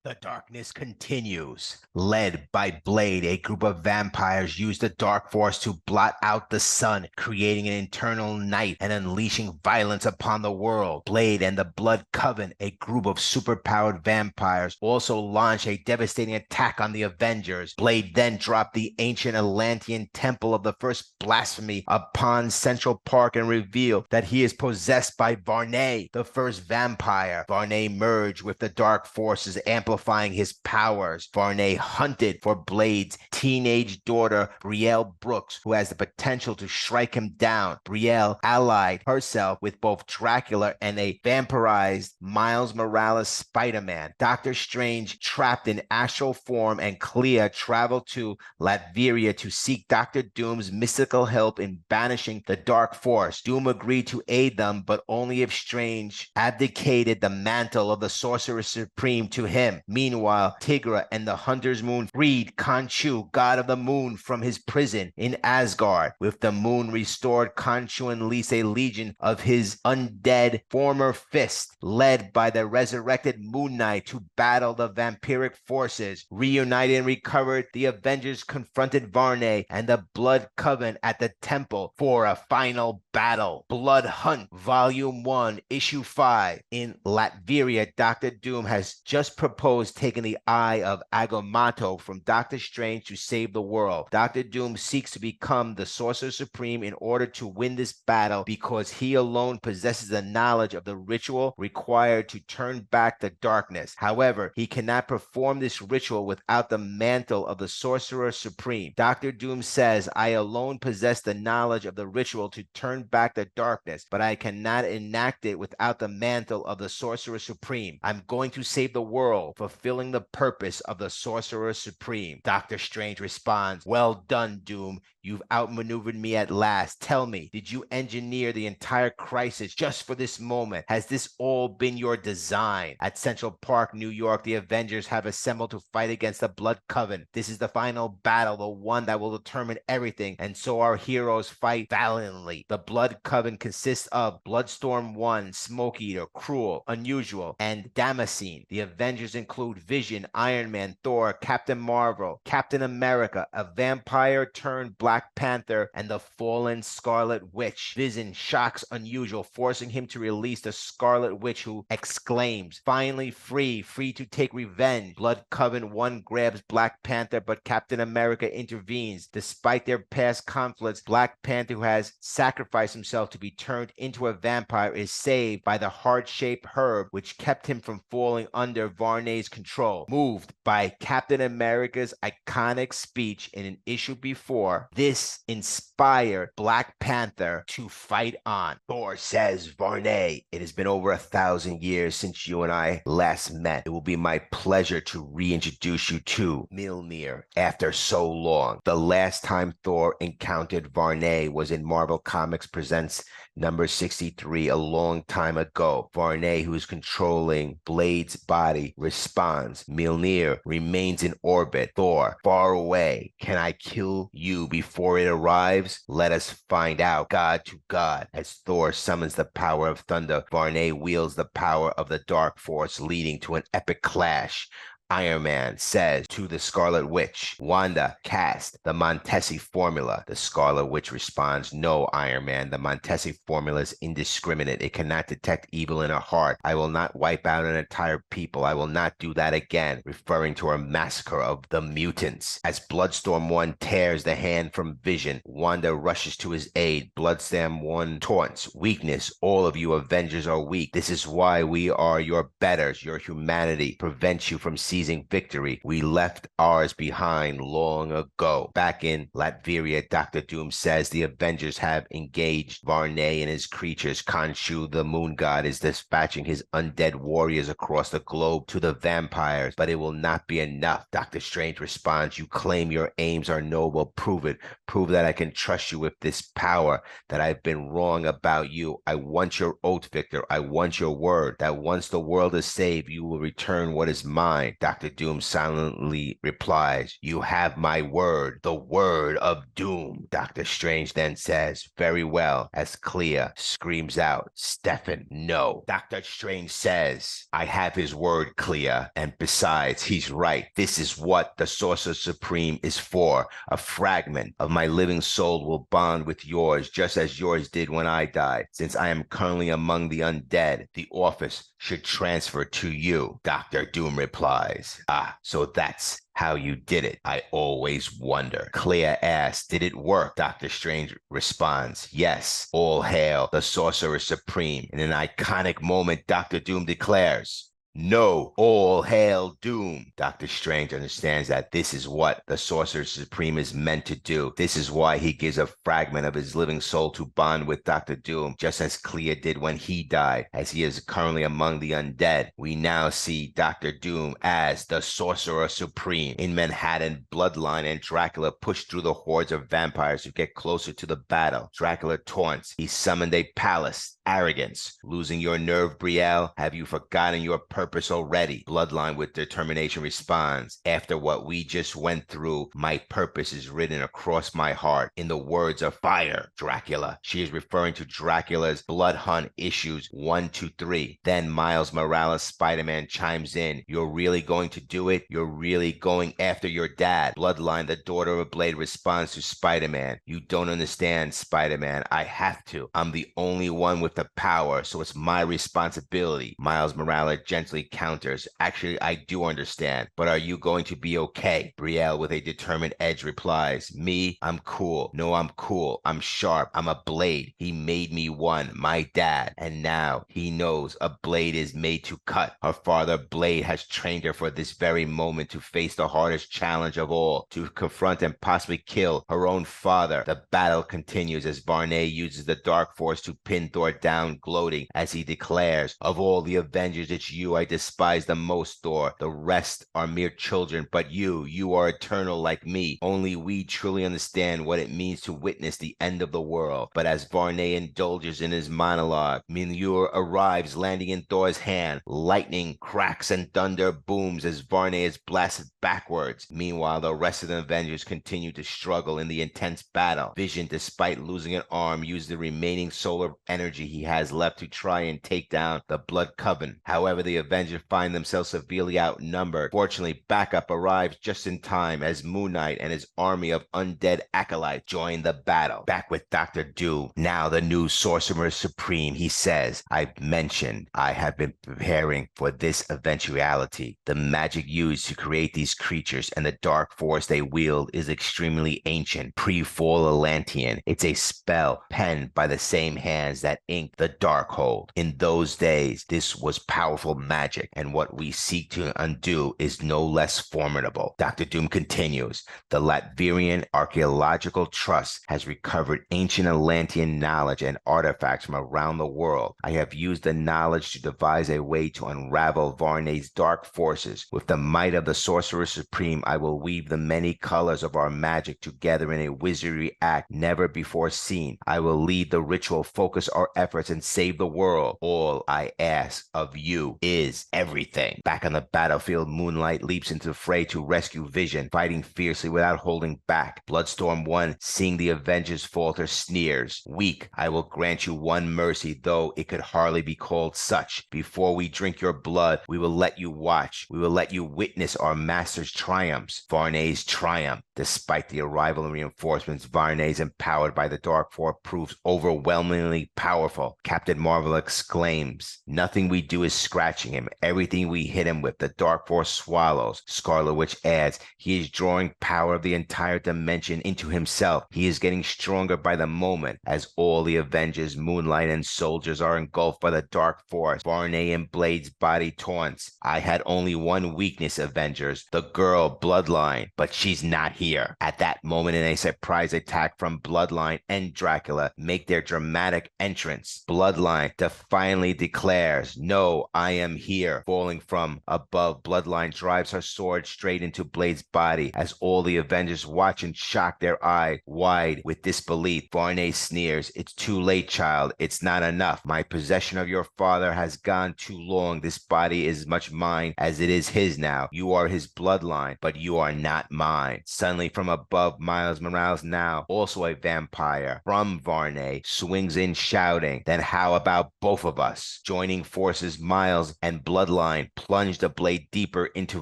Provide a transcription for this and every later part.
The darkness continues. Led by Blade, a group of vampires use the dark force to blot out the sun, creating an eternal night and unleashing violence upon the world. Blade and the Blood Coven, a group of superpowered vampires, also launch a devastating attack on the Avengers. Blade then dropped the ancient Atlantean temple of the first blasphemy upon Central Park and revealed that he is possessed by Varnae, the first vampire. Varnae merged with the dark forces, amplifying his powers. Varnae hunted for Blade's teenage daughter, Brielle Brooks, who has the potential to strike him down. Brielle allied herself with both Dracula and a vampirized Miles Morales Spider-Man. Doctor Strange, trapped in astral form, and Clea traveled to Latveria to seek Doctor Doom's mystical help in banishing the Dark Force. Doom agreed to aid them, but only if Strange abdicated the mantle of the Sorcerer Supreme to him. Meanwhile, Tigra and the Hunter's Moon freed Khonshu, god of the moon, from his prison in Asgard. With the moon restored, Khonshu unleashed a legion of his undead former fist, led by the resurrected Moon Knight, to battle the vampiric forces. Reunited and recovered, the Avengers confronted Varnae and the Blood Coven at the temple for a final battle. Blood Hunt, Volume 1, Issue 5. In Latveria, Doctor Doom has just proposed taking the eye of Agamotto from Doctor Strange to save the world. Doctor Doom seeks to become the Sorcerer Supreme in order to win this battle because he alone possesses the knowledge of the ritual required to turn back the darkness. However, he cannot perform this ritual without the mantle of the Sorcerer Supreme. Doctor Doom says, I alone possess the knowledge of the ritual to turn back the darkness, but I cannot enact it without the mantle of the Sorcerer Supreme. I'm going to save the world, fulfilling the purpose of the Sorcerer Supreme. Doctor Strange responds, well done, Doom. You've outmaneuvered me at last. Tell me, did you engineer the entire crisis just for this moment? Has this all been your design? At Central Park, New York, the Avengers have assembled to fight against the Blood Coven. This is the final battle, the one that will determine everything, and so our heroes fight valiantly. The Blood Coven consists of Bloodstorm 1, Smoke Eater, Cruel, Unusual, and Damascene. The Avengers include Vision, Iron Man, Thor, Captain Marvel, Captain America, a vampire turned Black Panther, and the fallen Scarlet Witch. Vision shocks Unusual, forcing him to release the Scarlet Witch, who exclaims, finally free, free to take revenge. Blood Coven 1 grabs Black Panther, but Captain America intervenes. Despite their past conflicts, Black Panther, who has sacrificed himself to be turned into a vampire, is saved by the heart-shaped herb, which kept him from falling under Varnae's control. Moved by Captain America's iconic speech in an issue before, this inspired Black Panther to fight on. Thor says, Varnae, it has been over 1,000 years since you and I last met. It will be my pleasure to reintroduce you to Mjolnir after so long. The last time Thor encountered Varnae was in Marvel Comics Presents number 63 a long time ago. Varnae, who is controlling Blade's body, responds, Mjolnir remains in orbit. Thor, far away. Can I kill you before it arrives? Let us find out. God to God. As Thor summons the power of thunder, Varnae wields the power of the dark force, leading to an epic clash. Iron Man says to the Scarlet Witch, Wanda, cast the Montesi formula. The Scarlet Witch responds, no, Iron Man, the Montesi formula is indiscriminate. It cannot detect evil in a heart. I will not wipe out an entire people. I will not do that again, referring to her massacre of the mutants. As Bloodstorm 1 tears the hand from Vision, Wanda rushes to his aid. Bloodstorm 1 taunts, weakness. All of you Avengers are weak. This is why we are your betters. Your humanity prevents you from seizing victory. We left ours behind long ago. Back in Latveria, Doctor Doom says the Avengers have engaged Varnae and his creatures. Khonshu, the moon god, is dispatching his undead warriors across the globe to the vampires, but it will not be enough. Doctor Strange responds, you claim your aims are noble. Prove it. Prove that I can trust you with this power, that I've been wrong about you. I want your oath, Victor. I want your word that once the world is saved, you will return what is mine. Dr. Doom silently replies, "You have my word, the word of doom." Doctor Strange then says, "Very well," as Clea screams out, "Stefan, no." Doctor Strange says, "I have his word, Clea, and besides, he's right. This is what the Sorcerer Supreme is for. A fragment of my living soul will bond with yours, just as yours did when I died. Since I am currently among the undead, the office should transfer to you." Doctor Doom replies, "Ah, so that's how you did it. I always wonder." Clea asks, "Did it work?" Doctor Strange responds, "Yes. All hail the Sorcerer Supreme." In an iconic moment, Doctor Doom declares, "No, all hail Doom." Doctor Strange understands that this is what the Sorcerer Supreme is meant to do. This is why he gives a fragment of his living soul to bond with Doctor Doom, just as Clea did when he died. As he is currently among the undead, we now see Doctor Doom as the Sorcerer Supreme. In Manhattan, Bloodline and Dracula push through the hordes of vampires to get closer to the battle. Dracula taunts. He summoned a palace. Arrogance. Losing your nerve, Brielle? Have you forgotten your purpose already? Bloodline with determination responds, "After what we just went through, my purpose is written across my heart." In the words of Fire, Dracula. She is referring to Dracula's Blood Hunt issues 1 to 3. Then Miles Morales Spider-Man chimes in, "You're really going to do it? You're really going after your dad?" Bloodline, the daughter of Blade, responds to Spider-Man, "You don't understand, Spider-Man. I have to. I'm the only one with the power, so it's my responsibility." Miles Morales gently counters, "Actually, I do understand, but are you going to be okay?" Brielle, with a determined edge, replies, "Me? I'm cool. No, I'm cool. I'm sharp. I'm a blade. He made me one, my dad, and now he knows a blade is made to cut. Her father, Blade, has trained her for this very moment to face the hardest challenge of all, to confront and possibly kill her own father." The battle continues as Varnae uses the Dark Force to pin Thor down, gloating as he declares, "Of all the Avengers, it's you I despise the most, Thor. The rest are mere children, but you are eternal like me. Only we truly understand what it means to witness the end of the world." But as Varnae indulges in his monologue, Mjolnir arrives, landing in Thor's hand. Lightning cracks and thunder booms as Varnae is blasted backwards. Meanwhile, the rest of the Avengers continue to struggle in the intense battle. Vision, despite losing an arm, used the remaining solar energy he has left to try and take down the Blood Coven. However, the Avengers find themselves severely outnumbered. Fortunately, backup arrives just in time as Moon Knight and his army of undead acolytes join the battle. Back with Dr. Doom, now the new Sorcerer Supreme, he says, "I've mentioned I have been preparing for this eventuality. The magic used to create these creatures and the dark force they wield is extremely ancient, pre-fall Atlantean. It's a spell penned by the same hands that inked the Darkhold. In those days, this was powerful magic, and what we seek to undo is no less formidable." Dr. Doom continues, "The Latvian Archaeological Trust has recovered ancient Atlantean knowledge and artifacts from around the world. I have used the knowledge to devise a way to unravel Varnae's dark forces. With the might of the Sorcerer Supreme, I will weave the many colors of our magic together in a wizardry act never before seen. I will lead the ritual, focus our efforts, and save the world. All I ask of you is everything." Back on the battlefield, Moonlight leaps into the fray to rescue Vision, fighting fiercely without holding back. Bloodstorm 1, seeing the Avengers falter, sneers, "Weak, I will grant you one mercy, though it could hardly be called such. Before we drink your blood, we will let you watch. We will let you witness our master's triumphs." Varnae's triumph. Despite the arrival of reinforcements, Varnae's, empowered by the Dark Force, proves overwhelmingly powerful. Captain Marvel exclaims, "Nothing we do is scratching him. Everything we hit him with, the Dark Force swallows." Scarlet Witch adds, "He is drawing power of the entire dimension into himself. He is getting stronger by the moment." As all the Avengers, Moonlight, and soldiers are engulfed by the Dark Force, Varnae and Blade's body taunts, "I had only one weakness, Avengers, the girl Bloodline, but she's not here." At that moment, in a surprise attack from Bloodline and Dracula, make their dramatic entrance. once. Bloodline defiantly declares, "No, I am here." Falling from above, Bloodline drives her sword straight into Blade's body as all the Avengers watch and shock their eyes wide with disbelief. Varnae sneers, "It's too late, child. It's not enough. My possession of your father has gone too long. This body is as much mine as it is his now. You are his bloodline, but you are not mine." Suddenly from above, Miles Morales, now also a vampire from Varnae, swings in shouting, "Then how about both of us?" Joining forces, Miles and Bloodline plunge the blade deeper into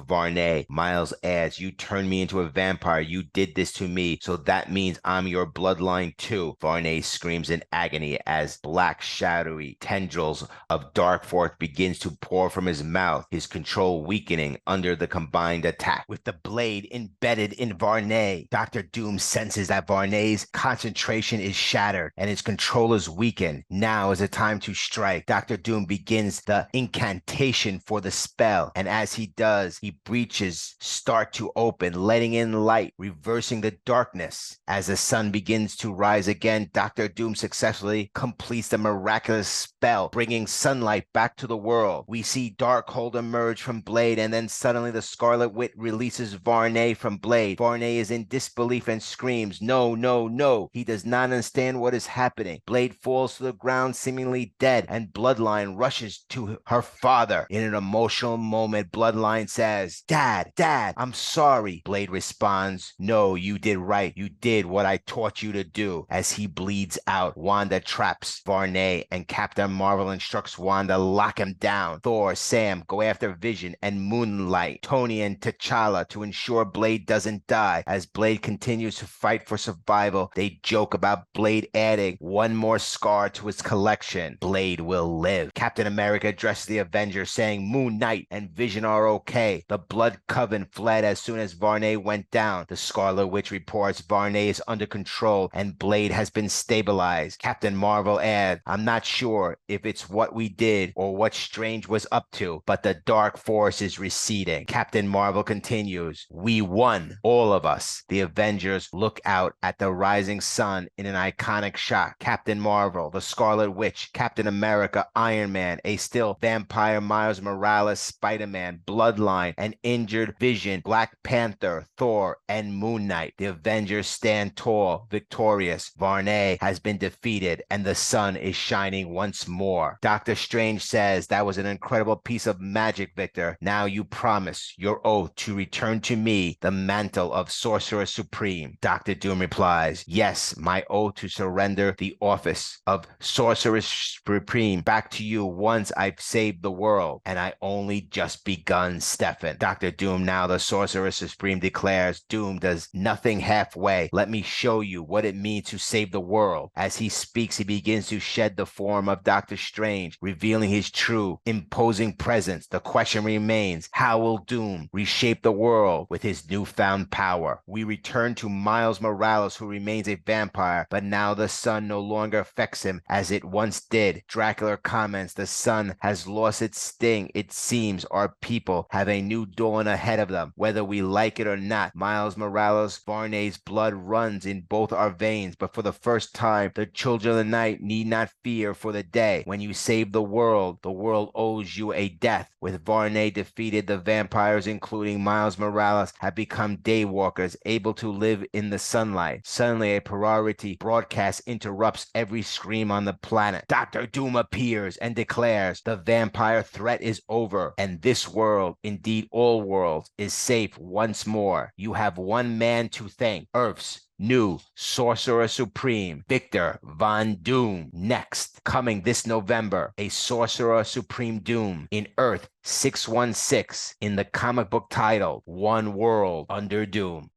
Varnae. Miles adds, "You turned me into a vampire. You did this to me, so that means I'm your bloodline too." Varnae screams in agony as black shadowy tendrils of dark force begins to pour from his mouth, his control weakening under the combined attack. With the blade embedded in Varnae, Dr. Doom senses that Varnae's concentration is shattered and his control is weakened. Now is the time to strike. Dr. Doom begins the incantation for the spell, and as he does, he breaches start to open, letting in light, reversing the darkness. As the sun begins to rise again, Dr. Doom successfully completes the miraculous spell, bringing sunlight back to the world. We see Darkhold emerge from Blade, and then suddenly the Scarlet Witch releases Varnae from Blade. Varnae is in disbelief and screams, "No, no, no." He does not understand what is happening. Blade falls to the ground seemingly dead, and Bloodline rushes to her father. In an emotional moment, Bloodline says, "Dad, Dad, I'm sorry." Blade responds, "No, you did right. You did what I taught you to do." As he bleeds out, Wanda traps Varnae, and Captain Marvel instructs Wanda, "Lock him down." Thor, Sam go after Vision and Moonlight, Tony and T'Challa to ensure Blade doesn't die. As Blade continues to fight for survival, they joke about Blade adding one more scar to his collection. Blade will live. Captain America addresses the Avengers, saying Moon Knight and Vision are okay. The Blood Coven fled as soon as Varnae went down. The Scarlet Witch reports Varnae is under control and Blade has been stabilized. Captain Marvel adds, "I'm not sure if it's what we did or what Strange was up to, but the dark force is receding." Captain Marvel continues, "We won, all of us." The Avengers look out at the rising sun in an iconic shot. Captain Marvel, the Scarlet Witch, Captain America, Iron Man, a still vampire Miles Morales, Spider-Man, Bloodline, an injured Vision, Black Panther, Thor, and Moon Knight. The Avengers stand tall, victorious. Varnae has been defeated and the sun is shining once more. Doctor Strange says, "That was an incredible piece of magic, Victor. Now you promise your oath to return to me the mantle of Sorcerer Supreme." Dr. Doom replies, "Yes, my oath to surrender the office of Sorcerer Supreme back to you once I've saved the world. And I only just begun, Stefan." Dr. Doom, now the Sorcerer Supreme, declares, "Doom does nothing halfway. Let me show you what it means to save the world." As he speaks, he begins to shed the form of Doctor Strange, revealing his true, imposing presence. The question remains, how will Doom reshape the world with his newfound power? We return to Miles Morales, who remains a vampire, but now the sun no longer affects him as it once did. Dracula comments, "The sun has lost its sting. It seems our people have a new dawn ahead of them. Whether we like it or not, Miles Morales, Varnae's blood runs in both our veins, but for the first time, the children of the night need not fear for the day. When you save the world owes you a death." With Varnae defeated, the vampires, including Miles Morales, have become daywalkers, able to live in the sunlight. Suddenly, a priority broadcast interrupts every scream on the planet. Dr. Doom appears and declares the vampire threat is over, and this world, indeed all worlds, is safe once more. You have one man to thank, Earth's new Sorcerer Supreme, Victor Von Doom. Next, coming this November, a Sorcerer Supreme Doom in Earth 616 in the comic book title One World Under Doom.